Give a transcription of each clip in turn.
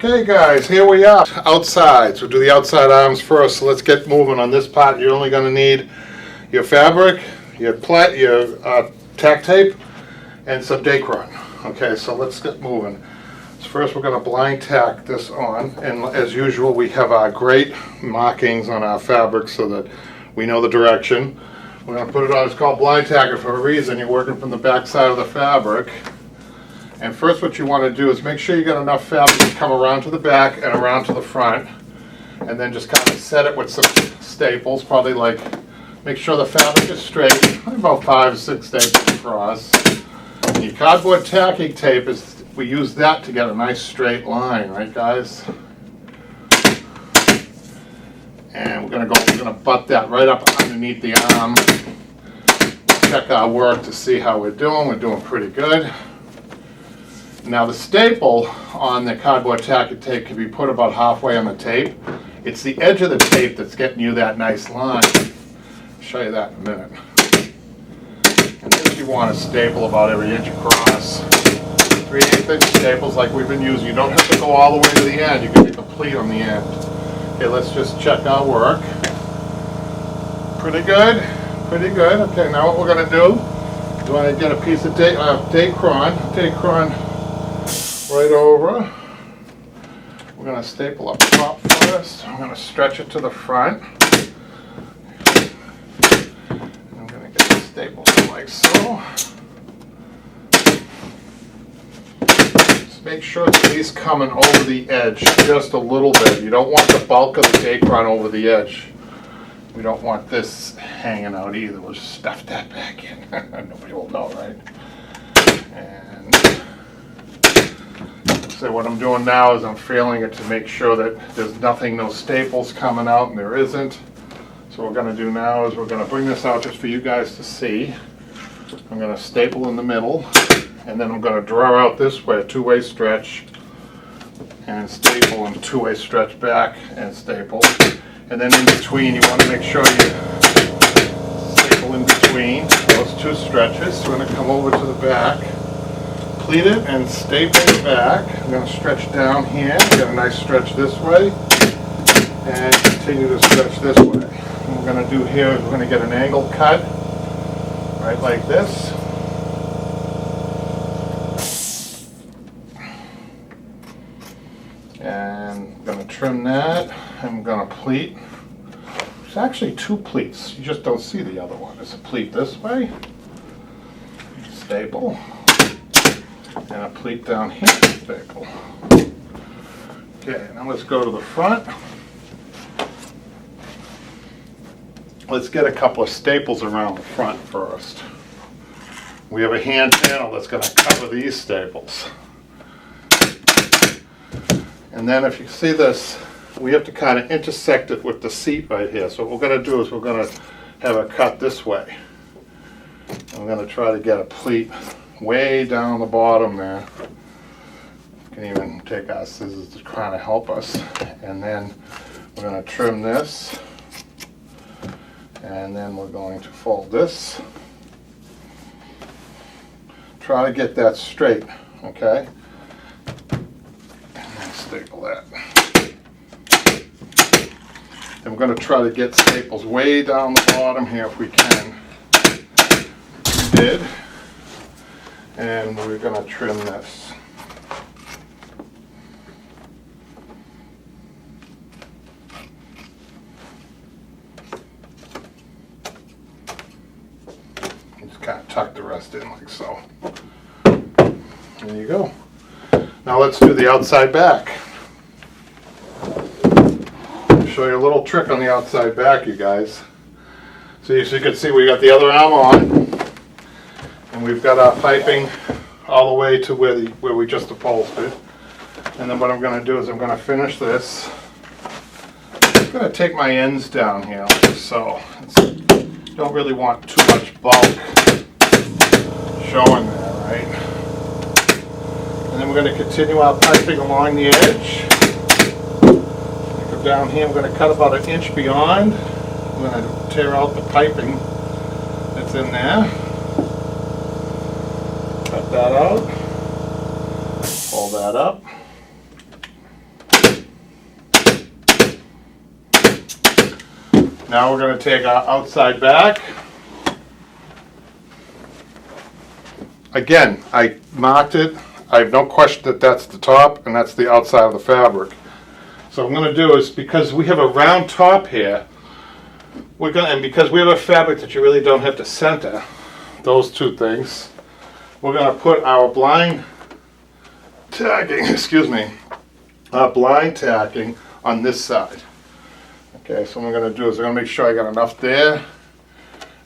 Okay guys, here we are, outside. So we'll do the outside arms first. So let's get moving on this part. You're only going to need your fabric, your tack tape, and some Dacron. Okay, so let's get moving. So first we're going to blind tack this on, and as usual we have our great markings on our fabric so that we know the direction. We're going to put it on, it's called blind tacking for a reason. You're working from the back side of the fabric. And first what you want to do is make sure you got enough fabric to come around to the back and around to the front. And then just kind of set it with some staples, probably like, make sure the fabric is straight, about 5 or 6 staples across. And your cardboard tacking tape, we use that to get a nice straight line, right guys? And we're gonna butt that right up underneath the arm. Check our work to see how we're doing. We're doing pretty good. Now the staple on the cardboard tacking tape can be put about halfway on the tape. It's the edge of the tape that's getting you that nice line. I'll show you that in a minute. And this you want to staple about every inch across. 3/8 inch staples like we've been using. You don't have to go all the way to the end. You can be complete on the end. Okay, let's just check our work. Pretty good. Pretty good. Okay, now what we're going to do is we're going to get a piece of Dacron right over. We're going to staple up top first. I'm going to stretch it to the front. And I'm going to get the staples like so. Just make sure it's at least coming over the edge just a little bit. You don't want the bulk of the Dacron over the edge. We don't want this hanging out either. We'll just stuff that back in. Nobody will know, right? And so what I'm doing now is I'm feeling it to make sure that there's nothing, no staples coming out, and there isn't. So what we're going to do now is we're going to bring this out just for you guys to see. I'm going to staple in the middle, and then I'm going to draw out this way, a two-way stretch, and staple, and two-way stretch back, and staple. And then in between, you want to make sure you staple in between those two stretches. So we're going to come over to the back, pleat it, and staple it back. I'm going to stretch down here, get a nice stretch this way, and continue to stretch this way. What we're going to do here is we're going to get an angle cut, right like this. And I'm going to trim that. I'm going to pleat. There's actually 2 pleats. You just don't see the other one. There's a pleat this way, staple, and a pleat down here, staple. Okay, now let's go to the front. Let's get a couple of staples around the front first. We have a hand panel that's going to cover these staples. And then if you see this, we have to kind of intersect it with the seat right here. So what we're going to do is we're going to have a cut this way. And we're going to try to get a pleat way down the bottom there. You can even take our scissors to kind of help us. And then we're going to trim this. And then we're going to fold this. Try to get that straight, okay? And staple that. And we're going to try to get staples way down the bottom here if we can. We did. And we're going to trim this. Just kind of tuck the rest in like so. There you go. Now let's do the outside back. Show you a little trick on the outside back, you guys. So you can see we got the other arm on, and we've got our piping all the way to where we just upholstered. And then what I'm going to do is I'm going to finish this. I'm going to take my ends down here like so. Don't really want too much bulk showing there, right? And then we're going to continue our piping along the edge. Down here, I'm going to cut about 1 inch beyond. I'm going to tear out the piping that's in there. Cut that out. Pull that up. Now we're going to take our outside back. Again, I marked it. I have no question that that's the top and that's the outside of the fabric. So what I'm going to do is, because we have a round top here, and because we have a fabric that you really don't have to center, those two things, we're going to put our blind tacking, blind tacking on this side. Okay, so what I'm going to do is I'm going to make sure I got enough there.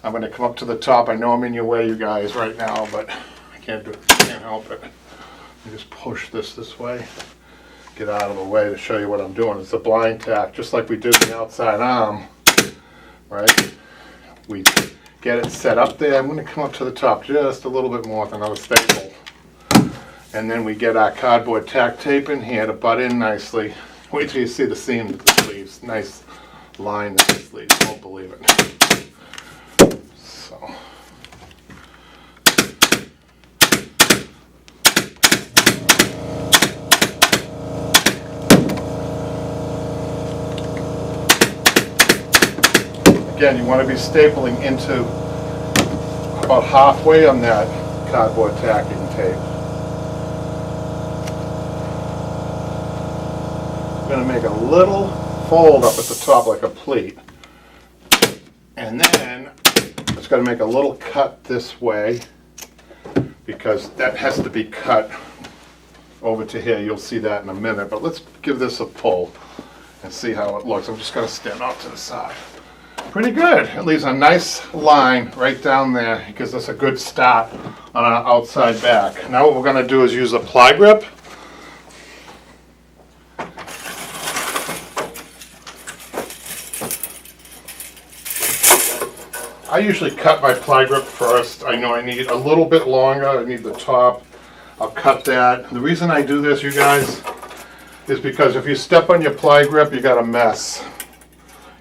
I'm going to come up to the top. I know I'm in your way, you guys, right now, but I can't help it. You just push this way, get out of the way to show you what I'm doing. It's a blind tack, just like we did the outside arm, right? We get it set up there. I'm going to come up to the top just a little bit more with another staple. And then we get our cardboard tack tape in here to butt in nicely. Wait till you see the seam of the sleeves. Nice line in the sleeves, won't believe it. So. Again, you want to be stapling into about halfway on that cardboard tacking tape. I'm going to make a little fold up at the top like a pleat. And then it's going to make a little cut this way, because that has to be cut over to here. You'll see that in a minute, but let's give this a pull and see how it looks. I'm just going to stand off to the side. Pretty good. It leaves a nice line right down there. It gives us a good start on our outside back. Now what we're going to do is use a ply grip. I usually cut my ply grip first. I know I need a little bit longer. I need the top. I'll cut that. The reason I do this, you guys, is because if you step on your ply grip, you got a mess.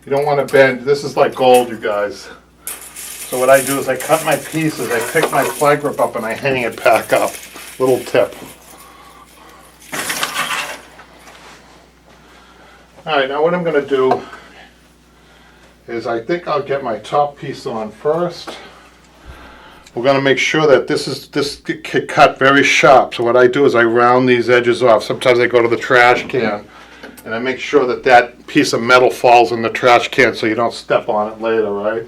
You don't want to bend. This is like gold, you guys. So what I do is I cut my pieces, I pick my ply grip up and I hang it back up. Little tip. Alright, now what I'm going to do is I think I'll get my top piece on first. We're going to make sure that this get cut very sharp. So what I do is I round these edges off. Sometimes I go to the trash can and I make sure that that piece of metal falls in the trash can so you don't step on it later, right?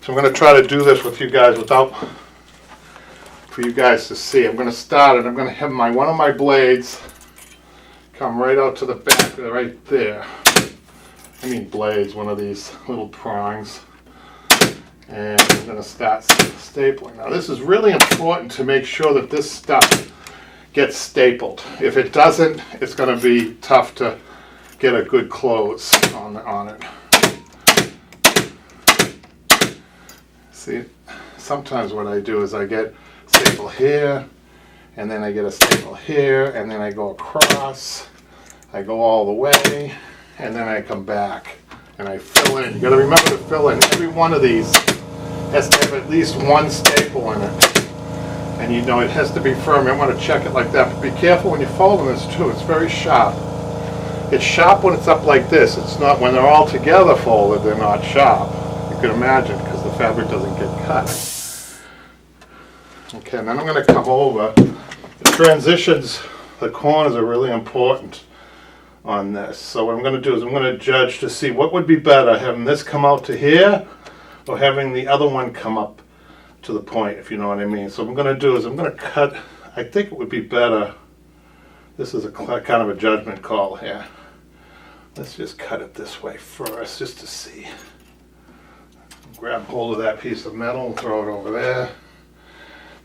So I'm going to try to do this with you guys for you guys to see. I'm going to start it. I'm going to have one of my blades come right out to the back, right there. I mean blades, one of these little prongs. And I'm going to start stapling. Now this is really important to make sure that this stuff gets stapled. If it doesn't, it's going to be tough to get a good close on it. See, sometimes what I do is I get a staple here, and then I get a staple here, and then I go across, I go all the way, and then I come back and I fill in. You got to remember to fill in. Every one of these has to have at least one staple in it. And you know it has to be firm. You want to check it like that. But be careful when you're folding this too. It's very sharp. It's sharp when it's up like this. It's not when they're all together folded, they're not sharp. You can imagine, because the fabric doesn't get cut. Okay, and then I'm going to come over. The transitions, the corners are really important on this. So what I'm going to do is I'm going to judge to see what would be better, having this come out to here or having the other one come up to the point, if you know what I mean. So what I'm going to do is I'm going to cut. I think it would be better. This is a kind of a judgment call here. Let's just cut it this way first, just to see. Grab hold of that piece of metal and throw it over there.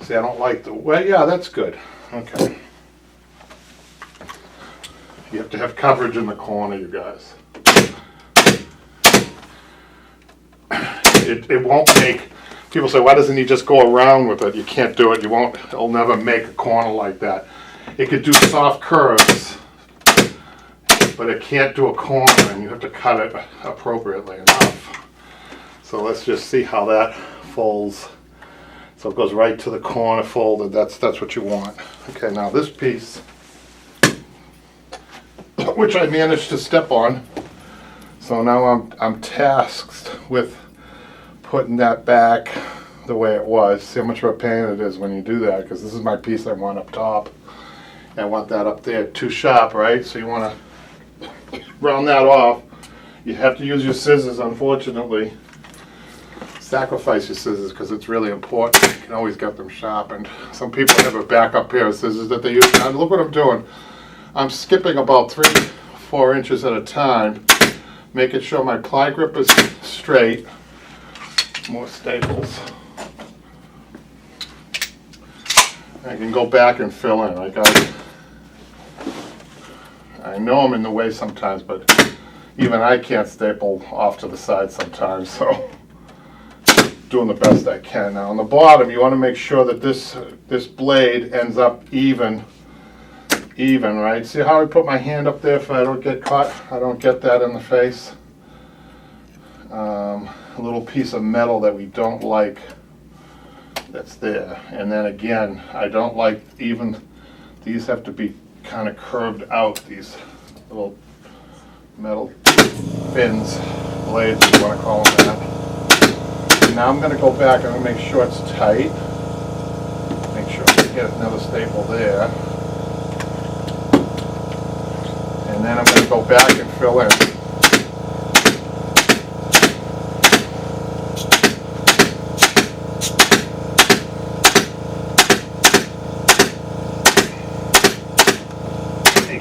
See, I don't like the way. Yeah, that's good. Okay. You have to have coverage in the corner, you guys. It won't make. People say, why doesn't he just go around with it? You can't do it. You won't. It'll never make a corner like that. It could do soft curves, but it can't do a corner, and you have to cut it appropriately enough. So let's just see how that folds. So it goes right to the corner folded. That's what you want. Okay, now this piece, which I managed to step on. So now I'm tasked with putting that back the way it was. See how much of a pain it is when you do that, because this is my piece I want up top. I want that up there too sharp, right? So you want to round that off. You have to use your scissors, unfortunately. Sacrifice your scissors because it's really important. You can always get them sharpened. Some people have a backup pair of scissors that they use. Now look what I'm doing. I'm skipping about 3-4 inches at a time, making sure my ply grip is straight. More staples. I can go back and fill in. I know I'm in the way sometimes, but even I can't staple off to the side sometimes, so doing the best I can. Now on the bottom, you want to make sure that this blade ends up even, right? See how I put my hand up there if I don't get caught? I don't get that in the face. A little piece of metal that we don't like that's there. And then again, I don't like even, these have to be kind of curved out, these little metal fins, blades, if you want to call them that. And now I'm going to go back and make sure it's tight. Make sure I get another staple there. And then I'm going to go back and fill in.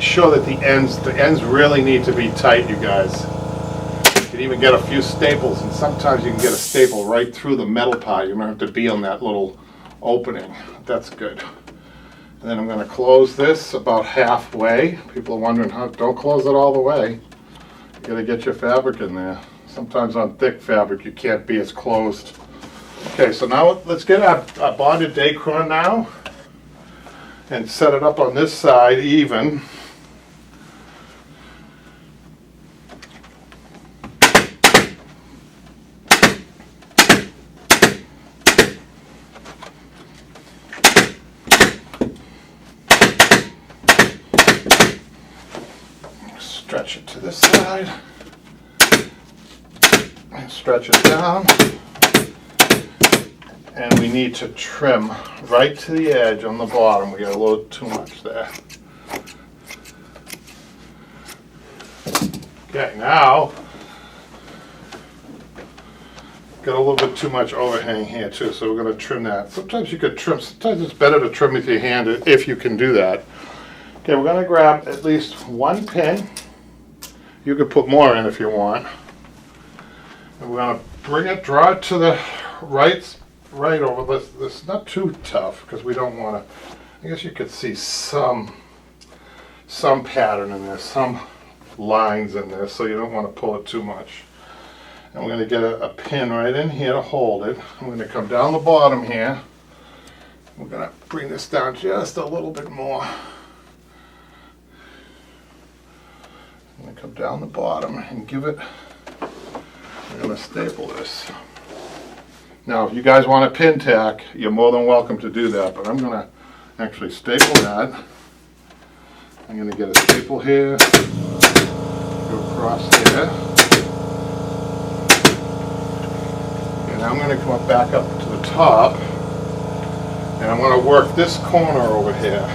Sure that the ends really need to be tight, you guys. You can even get a few staples, and sometimes you can get a staple right through the metal part. You don't have to be on that little opening. That's good. And then I'm going to close this about halfway. People are wondering, don't close it all the way. You got to get your fabric in there. Sometimes on thick fabric you can't be as closed. Okay, so now let's get our bonded dacron now and set it up on this side even. Stretch it to this side and stretch it down, and we need to trim right to the edge on the bottom. We got a little too much there. Okay, now got a little bit too much overhang here too, so we're going to trim that. Sometimes you could trim, sometimes it's better to trim with your hand if you can do that. Okay, we're going to grab at least one pin. You could put more in if you want. And we're going to bring it, draw it to the right over this. This is not too tough because we don't want to. I guess you could see some pattern in this, some lines in this, so you don't want to pull it too much. And we're going to get a pin right in here to hold it. I'm going to come down the bottom here. We're going to bring this down just a little bit more. I'm going to come down the bottom and give it, I'm going to staple this. Now if you guys want a pin tack, you're more than welcome to do that, but I'm going to actually staple that. I'm going to get a staple here, go across there, and I'm going to come back up to the top, and I'm going to work this corner over here.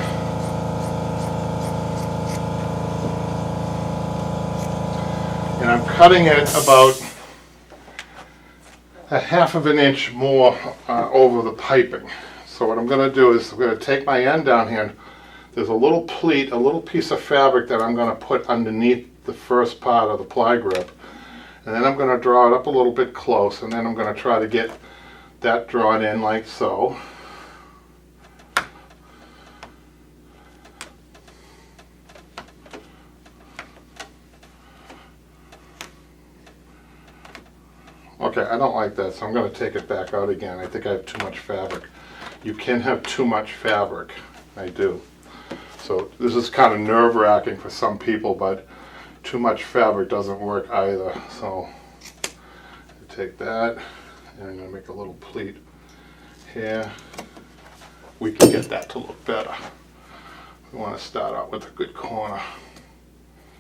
And I'm cutting it about a half of an inch more over the piping. So what I'm going to do is I'm going to take my end down here. There's a little pleat, a little piece of fabric that I'm going to put underneath the first part of the ply grip. And then I'm going to draw it up a little bit close, and then I'm going to try to get that drawn in like so. Okay, I don't like that, so I'm going to take it back out again. I think I have too much fabric. You can have too much fabric. I do. So this is kind of nerve-wracking for some people, but too much fabric doesn't work either. So I take that, and I'm going to make a little pleat here. We can get that to look better. We want to start out with a good corner.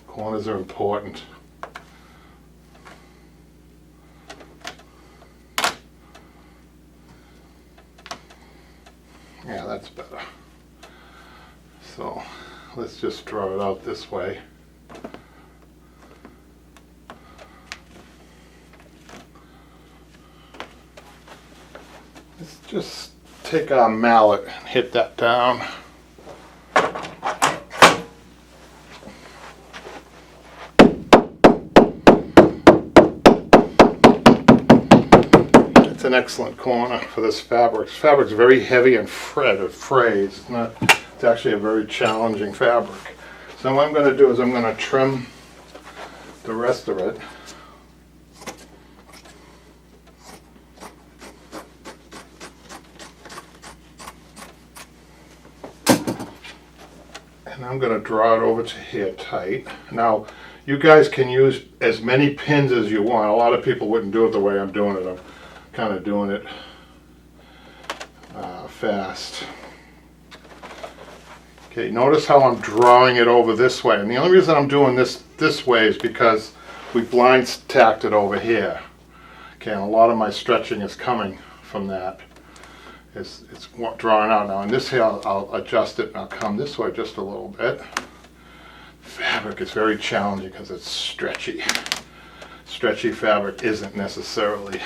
Corners are important. just draw it out this way. Let's just take our mallet and hit that down. It's an excellent corner for this fabric. This fabric's very heavy and frayed. It's actually a very challenging fabric. So what I'm going to do is I'm going to trim the rest of it. And I'm going to draw it over to here tight. Now, you guys can use as many pins as you want. A lot of people wouldn't do it the way I'm doing it. I'm kind of doing it fast. Okay, notice how I'm drawing it over this way. And the only reason I'm doing this way is because we blind tacked it over here. Okay, and a lot of my stretching is coming from that. It's drawing out now. And this here, I'll adjust it and I'll come this way just a little bit. Fabric is very challenging because it's stretchy. Stretchy fabric isn't necessarily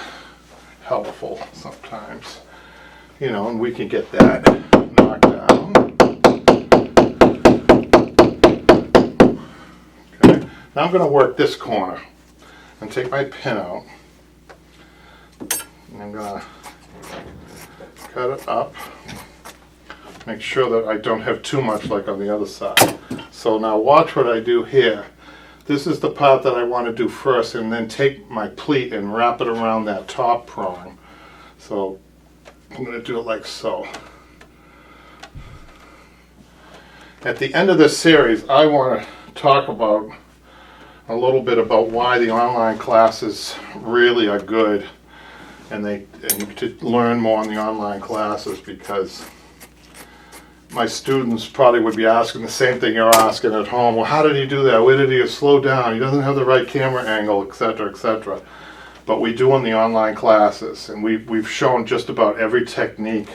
helpful sometimes. You know, and we can get that knocked down. Okay, now I'm going to work this corner and take my pin out. And I'm going to cut it up. Make sure that I don't have too much like on the other side. So now watch what I do here. This is the part that I want to do first, and then take my pleat and wrap it around that top prong. So I'm going to do it like so. At the end of this series, I want to talk about a little bit about why the online classes really are good, and to learn more in the online classes, because my students probably would be asking the same thing you're asking at home. Well, how did he do that? Where did he slow down? He doesn't have the right camera angle, etc., etc. But we do in the online classes, and we've shown just about every technique,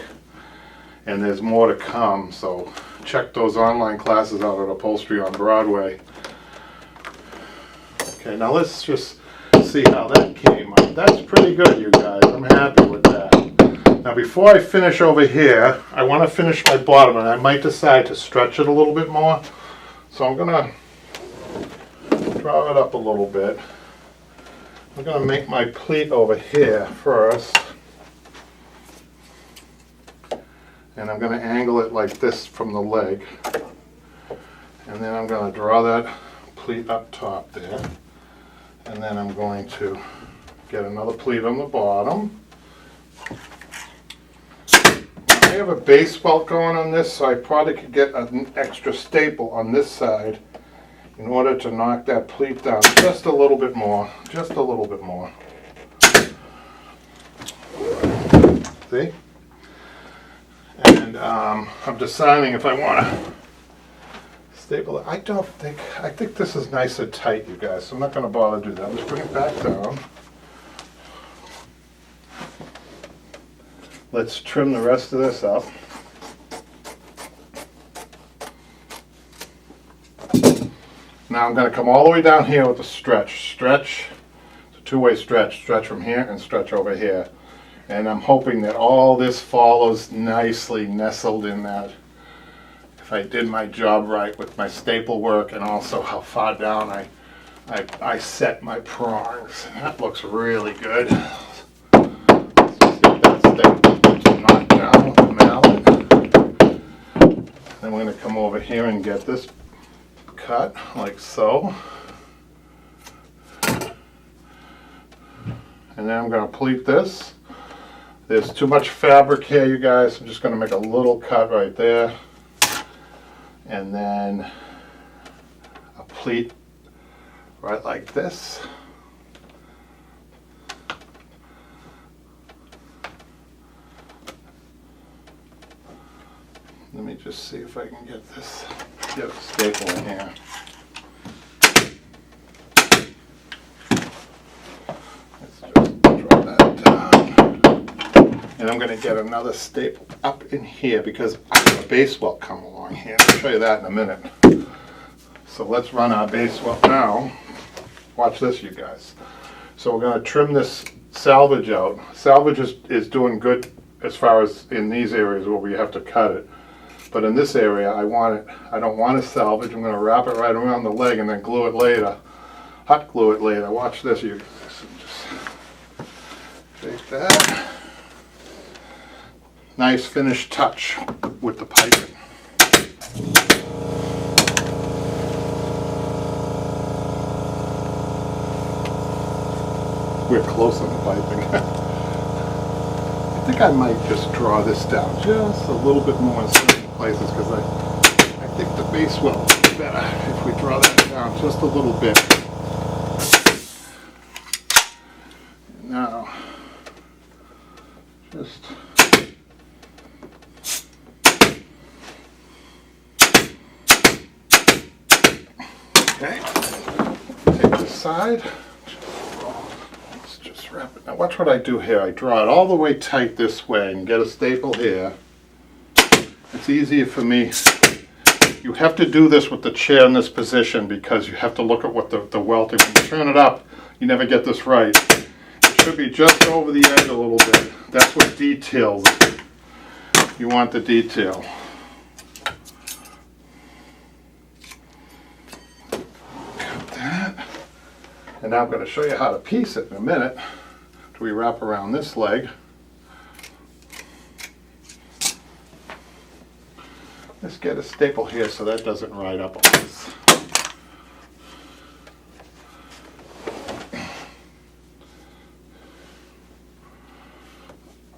and there's more to come. So check those online classes out at Upholstery on Broadway. Okay, now let's just see how that came up. That's pretty good, you guys. I'm happy with that. Now before I finish over here, I want to finish my bottom, and I might decide to stretch it a little bit more. So I'm going to draw it up a little bit. I'm going to make my pleat over here first. And I'm going to angle it like this from the leg. And then I'm going to draw that pleat up top there. And then I'm going to get another pleat on the bottom. I have a base welt going on this, so I probably could get an extra staple on this side in order to knock that pleat down just a little bit more. Just a little bit more. See? And I'm deciding if I want to staple it. I think this is nice and tight, you guys, so I'm not going to bother to do that. Let's bring it back down. Let's trim the rest of this up. Now I'm going to come all the way down here with the stretch. Stretch, it's a two-way stretch. Stretch from here and stretch over here. And I'm hoping that all this follows nicely nestled in that. If I did my job right with my staple work, and also how far down I set my prongs. And that looks really good. Let's just get that staple to knock down with the mallet. Then we're going to come over here and get this cut like so. And then I'm going to pleat this. There's too much fabric here, you guys. I'm just going to make a little cut right there. And then a pleat right like this. Let me just see if I can get a staple in here. Let's just draw that down. And I'm going to get another staple up in here because I have a base welt come along here. I'll show you that in a minute. So let's run our base weld now. Watch this, you guys. So we're going to trim this salvage out. Salvage is doing good as far as in these areas where we have to cut it. But in this area, I don't want to salvage. I'm going to wrap it right around the leg and then glue it later. Hot glue it later. Watch this, you guys. Just take that. Nice finished touch with the piping. We're close on the piping. I think I might just draw this down just a little bit more in certain places because I think the base will be better if we draw that down just a little bit. Now, just okay, take this side. Let's just wrap it. Now watch what I do here. I draw it all the way tight this way and get a staple here. It's easier for me. You have to do this with the chair in this position because you have to look at what the welting. When you turn it up, you never get this right. It should be just over the edge a little bit. That's what details. You want the detail. Cut that. And now I'm going to show you how to piece it in a minute. We wrap around this leg. Let's get a staple here so that doesn't ride up on us.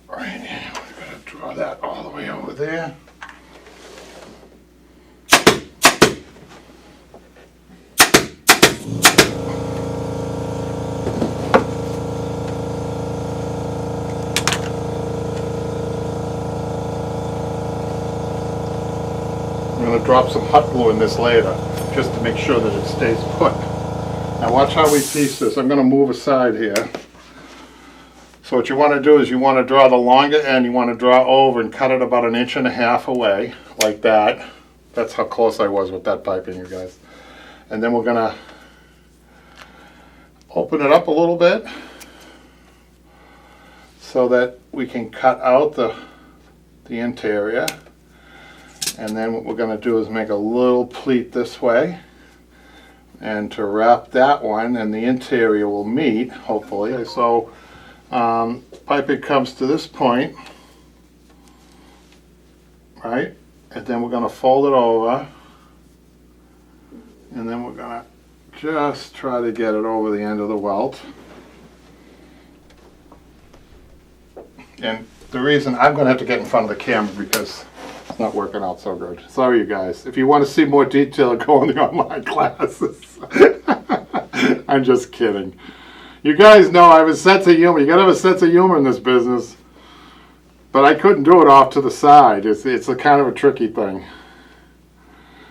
Right, we're going to draw that all the way over there. I'm going to drop some hot glue in this later just to make sure that it stays put. Now watch how we piece this. I'm going to move aside here. So what you want to do is you want to draw the longer end, you want to draw over and cut it about 1.5 inches away, like that. That's how close I was with that piping, you guys. And then we're going to open it up a little bit so that we can cut out the interior. And then what we're going to do is make a little pleat this way. And to wrap that one, and the interior will meet, hopefully. So piping comes to this point, right? And then we're going to fold it over. And then we're going to just try to get it over the end of the welt. And the reason I'm going to have to get in front of the camera because it's not working out so good. Sorry, you guys. If you want to see more detail, go in the online classes. I'm just kidding. You guys know I have a sense of humor. You got to have a sense of humor in this business. But I couldn't do it off to the side. It's a kind of a tricky thing.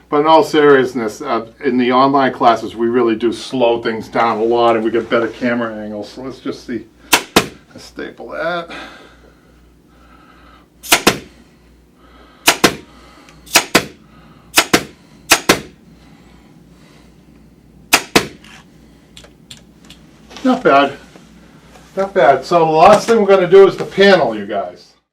But in all seriousness, in the online classes, we really do slow things down a lot and we get better camera angles. So let's just see. Let's staple that. Not bad. Not bad. So the last thing we're going to do is the panel, you guys.